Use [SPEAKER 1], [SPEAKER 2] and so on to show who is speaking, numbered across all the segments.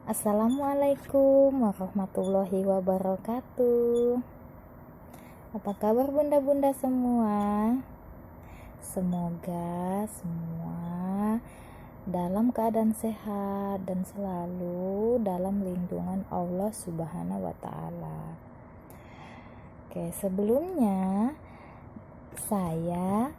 [SPEAKER 1] Assalamualaikum warahmatullahi wabarakatuh. Apa kabar bunda-bunda semua? Semoga semua dalam keadaan sehat dan selalu dalam lindungan Allah Subhanahu wa Ta'ala. Oke, sebelumnya saya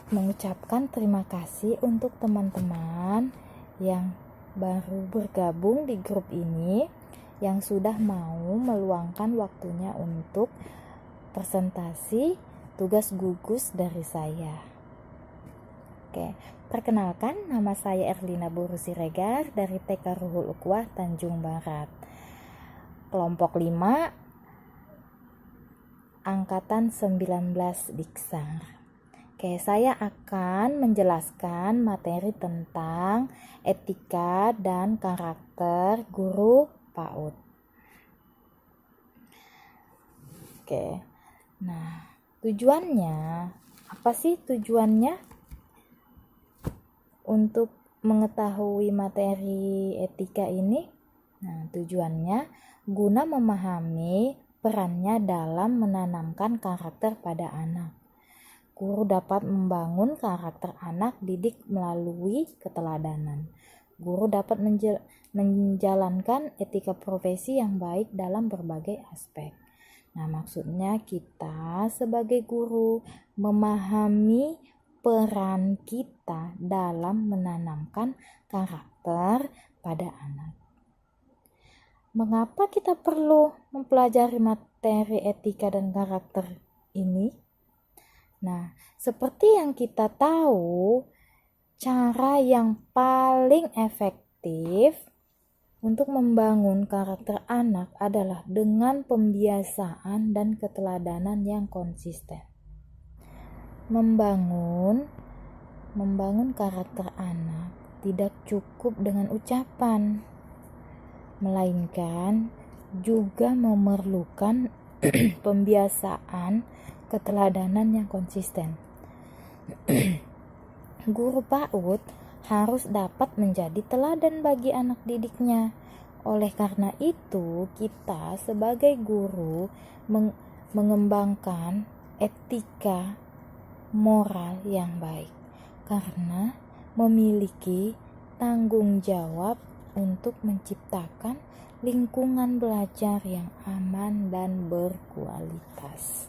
[SPEAKER 1] mengucapkan terima kasih untuk teman-teman yang baru bergabung di grup ini, yang sudah mau meluangkan waktunya untuk presentasi tugas gugus dari saya. Oke, perkenalkan, nama saya Erlina Buru Siregar dari TK Ruhul Ukhuwah Tanjung Barat, kelompok 5, angkatan 19 Diksar. Oke, saya akan menjelaskan materi tentang etika dan karakter guru PAUD. Oke, nah tujuannya, apa sih tujuannya untuk mengetahui materi etika ini? Nah, tujuannya guna memahami perannya dalam menanamkan karakter pada anak. Guru dapat membangun karakter anak didik melalui keteladanan. Guru dapat menjalankan etika profesi yang baik dalam berbagai aspek. Nah, maksudnya kita sebagai guru memahami peran kita dalam menanamkan karakter pada anak. Mengapa kita perlu mempelajari materi etika dan karakter ini? Nah, seperti yang kita tahu, cara yang paling efektif untuk membangun karakter anak adalah dengan pembiasaan dan keteladanan yang konsisten. Membangun karakter anak tidak cukup dengan ucapan, melainkan juga memerlukan pembiasaan keteladanan yang konsisten. Guru PAUD harus dapat menjadi teladan bagi anak didiknya. Oleh karena itu, kita sebagai guru mengembangkan etika moral yang baik, karena memiliki tanggung jawab untuk menciptakan lingkungan belajar yang aman dan berkualitas.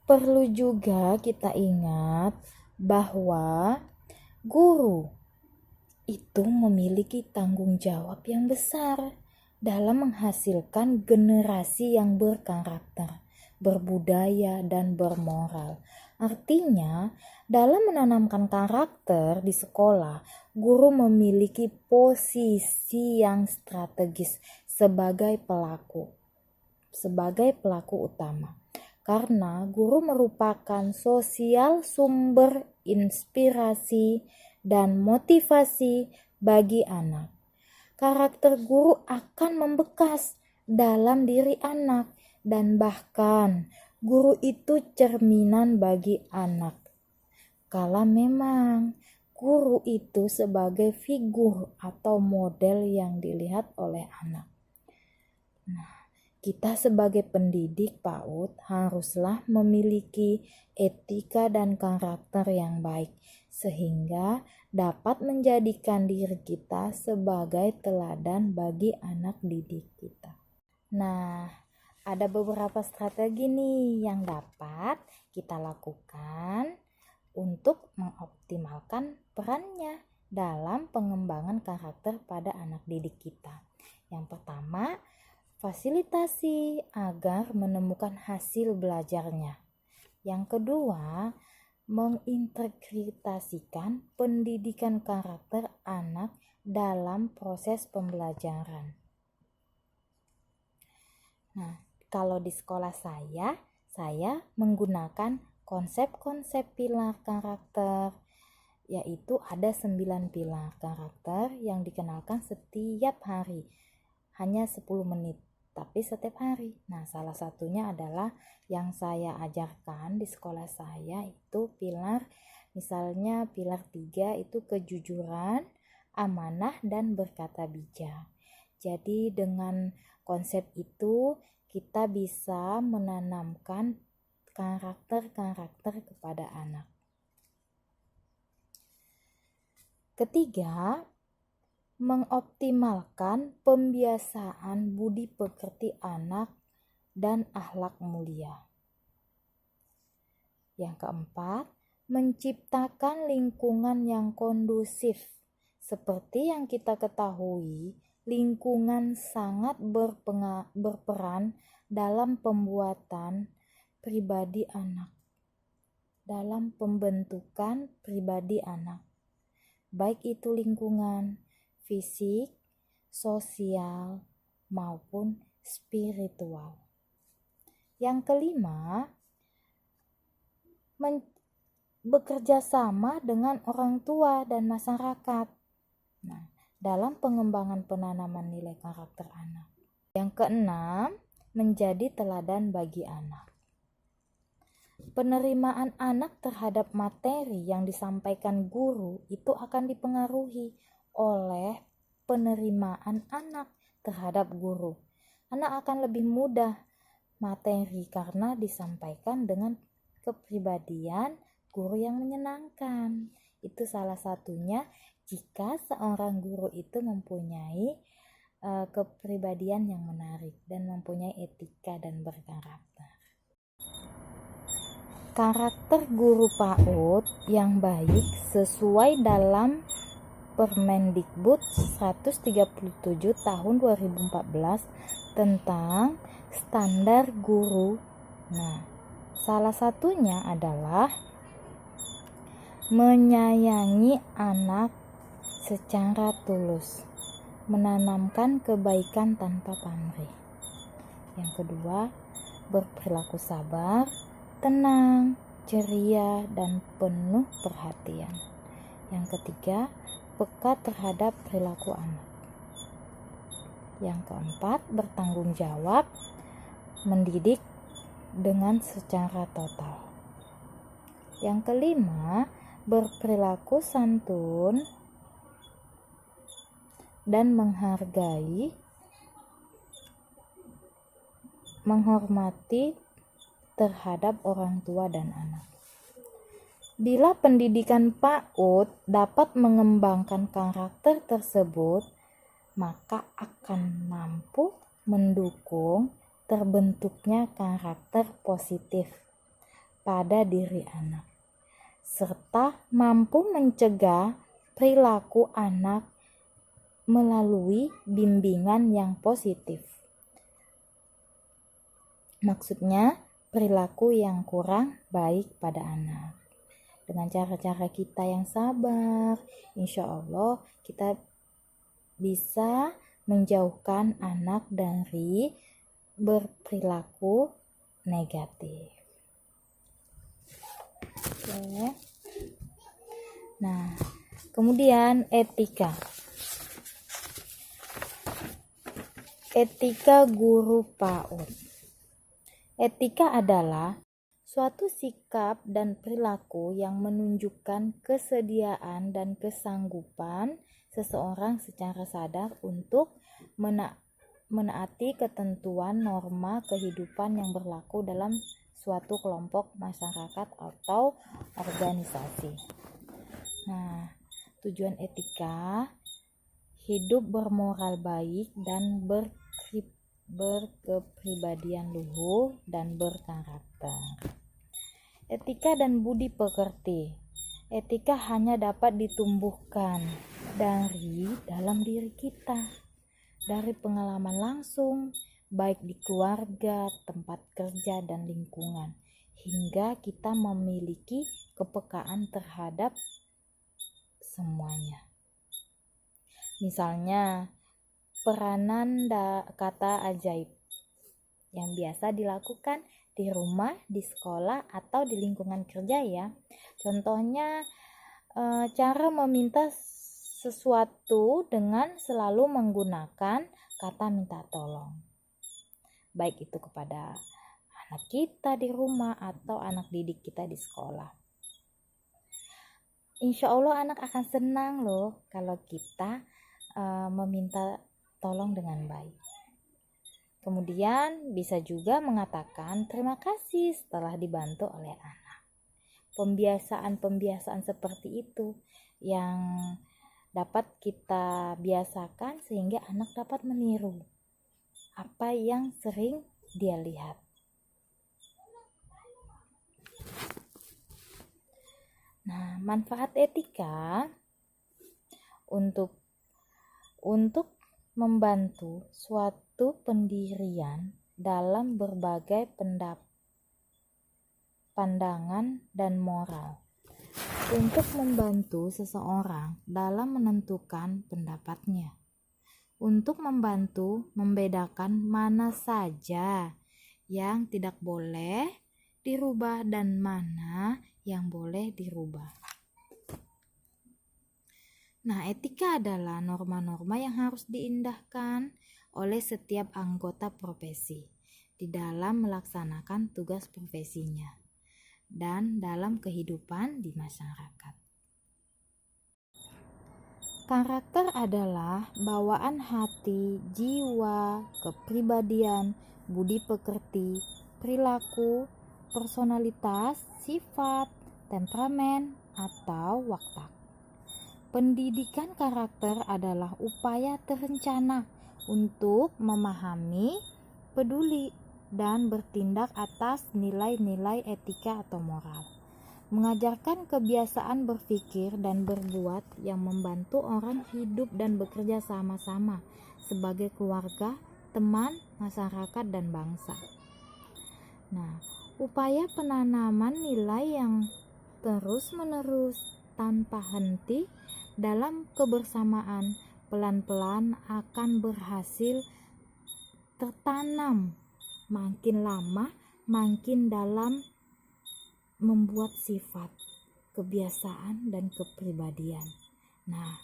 [SPEAKER 1] Perlu juga kita ingat bahwa guru itu memiliki tanggung jawab yang besar dalam menghasilkan generasi yang berkarakter, berbudaya, dan bermoral. Artinya, dalam menanamkan karakter di sekolah, guru memiliki posisi yang strategis sebagai pelaku utama. Karena guru merupakan sosial sumber inspirasi dan motivasi bagi anak. Karakter guru akan membekas dalam diri anak, dan bahkan guru itu cerminan bagi anak. Kala memang guru itu sebagai figur atau model yang dilihat oleh anak. Nah, kita sebagai pendidik PAUD haruslah memiliki etika dan karakter yang baik, sehingga dapat menjadikan diri kita sebagai teladan bagi anak didik kita. Nah, ada beberapa strategi nih yang dapat kita lakukan untuk mengoptimalkan perannya dalam pengembangan karakter pada anak didik kita. Yang pertama, fasilitasi agar menemukan hasil belajarnya. Yang kedua, mengintegrasikan pendidikan karakter anak dalam proses pembelajaran. Nah, kalau di sekolah saya menggunakan konsep-konsep pilar karakter, yaitu ada 9 pilar karakter yang dikenalkan setiap hari, hanya 10 menit. tapi setiap hari. Nah, salah satunya adalah yang saya ajarkan di sekolah saya itu pilar Misalnya pilar 3 itu kejujuran, amanah, dan berkata bijak. Jadi dengan konsep itu kita bisa menanamkan karakter-karakter kepada anak. Ketiga, mengoptimalkan pembiasaan budi pekerti anak dan akhlak mulia. Yang keempat, menciptakan lingkungan yang kondusif. Seperti yang kita ketahui, lingkungan sangat berperan dalam pembuatan pribadi anak, dalam pembentukan pribadi anak. Baik itu lingkungan fisik, sosial, maupun spiritual. Yang kelima, bekerja sama dengan orang tua dan masyarakat. Nah, dalam pengembangan penanaman nilai karakter anak. Yang keenam, menjadi teladan bagi anak. Penerimaan anak terhadap materi yang disampaikan guru itu akan dipengaruhi oleh penerimaan anak terhadap guru. Anak akan lebih mudah materi karena disampaikan dengan kepribadian guru yang menyenangkan. Itu salah satunya jika seorang guru itu mempunyai kepribadian yang menarik dan mempunyai etika dan berkarakter. Karakter guru PAUD yang baik sesuai dalam Permendikbud 137 tahun 2014 tentang standar guru. Nah, salah satunya adalah menyayangi anak secara tulus, menanamkan kebaikan tanpa pamrih. Yang kedua, berperilaku sabar, tenang, ceria, dan penuh perhatian. Yang ketiga, peka terhadap perilaku anak. Yang keempat, bertanggung jawab, mendidik dengan secara total. Yang kelima, berperilaku santun dan menghormati terhadap orang tua dan anak. Bila pendidikan PAUD dapat mengembangkan karakter tersebut, maka akan mampu mendukung terbentuknya karakter positif pada diri anak, serta mampu mencegah perilaku anak melalui bimbingan yang positif. Maksudnya, perilaku yang kurang baik pada anak. Dengan cara-cara kita yang sabar, insya Allah kita bisa menjauhkan anak dari berperilaku negatif. Oke. Nah, kemudian etika. Etika guru PAUD. Etika adalah suatu sikap dan perilaku yang menunjukkan kesediaan dan kesanggupan seseorang secara sadar untuk menaati ketentuan norma kehidupan yang berlaku dalam suatu kelompok masyarakat atau organisasi. Nah, tujuan etika hidup bermoral baik dan berkepribadian luhur dan berkarakter. Etika dan budi pekerti. Etika hanya dapat ditumbuhkan dari dalam diri kita, dari pengalaman langsung, baik di keluarga, tempat kerja, dan lingkungan, hingga kita memiliki kepekaan terhadap semuanya. Misalnya, peranan kata ajaib yang biasa dilakukan di rumah, di sekolah, atau di lingkungan kerja ya. Contohnya, cara meminta sesuatu dengan selalu menggunakan kata minta tolong. Baik itu kepada anak kita di rumah atau anak didik kita di sekolah. insya Allah anak akan senang loh kalau kita meminta tolong dengan baik. Kemudian bisa juga mengatakan terima kasih setelah dibantu oleh anak. Pembiasaan-pembiasaan seperti itu yang dapat kita biasakan sehingga anak dapat meniru apa yang sering dia lihat. Nah, manfaat etika untuk membantu suatu pendirian dalam berbagai pandangan dan moral. Untuk membantu seseorang dalam menentukan pendapatnya. Untuk membantu membedakan mana saja yang tidak boleh dirubah dan mana yang boleh dirubah. Nah, etika adalah norma-norma yang harus diindahkan oleh setiap anggota profesi di dalam melaksanakan tugas profesinya dan dalam kehidupan di masyarakat. Karakter adalah bawaan hati, jiwa, kepribadian, budi pekerti, perilaku, personalitas, sifat, temperamen, atau watak. Pendidikan karakter adalah upaya terencana untuk memahami, peduli, dan bertindak atas nilai-nilai etika atau moral. Mengajarkan kebiasaan berpikir dan berbuat yang membantu orang hidup dan bekerja sama-sama sebagai keluarga, teman, masyarakat, dan bangsa. Nah, upaya penanaman nilai yang terus-menerus tanpa henti dalam kebersamaan pelan-pelan akan berhasil tertanam makin lama makin dalam membuat sifat, kebiasaan, dan kepribadian. Nah,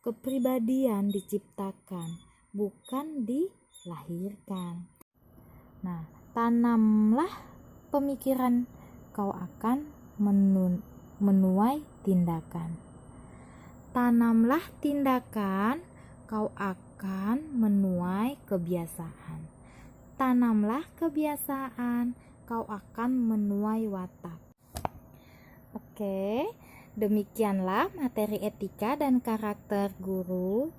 [SPEAKER 1] kepribadian diciptakan, bukan dilahirkan. Nah, tanamlah pemikiran, kau akan menuai tindakan. Tanamlah tindakan, kau akan menuai kebiasaan. Tanamlah kebiasaan, kau akan menuai watak. Oke, demikianlah materi etika dan karakter guru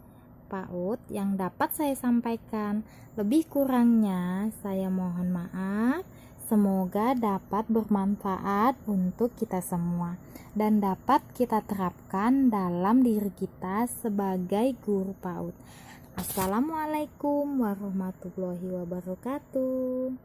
[SPEAKER 1] PAUD yang dapat saya sampaikan. Lebih kurangnya saya mohon maaf. Semoga dapat bermanfaat untuk kita semua dan dapat kita terapkan dalam diri kita sebagai guru PAUD. Assalamualaikum warahmatullahi wabarakatuh.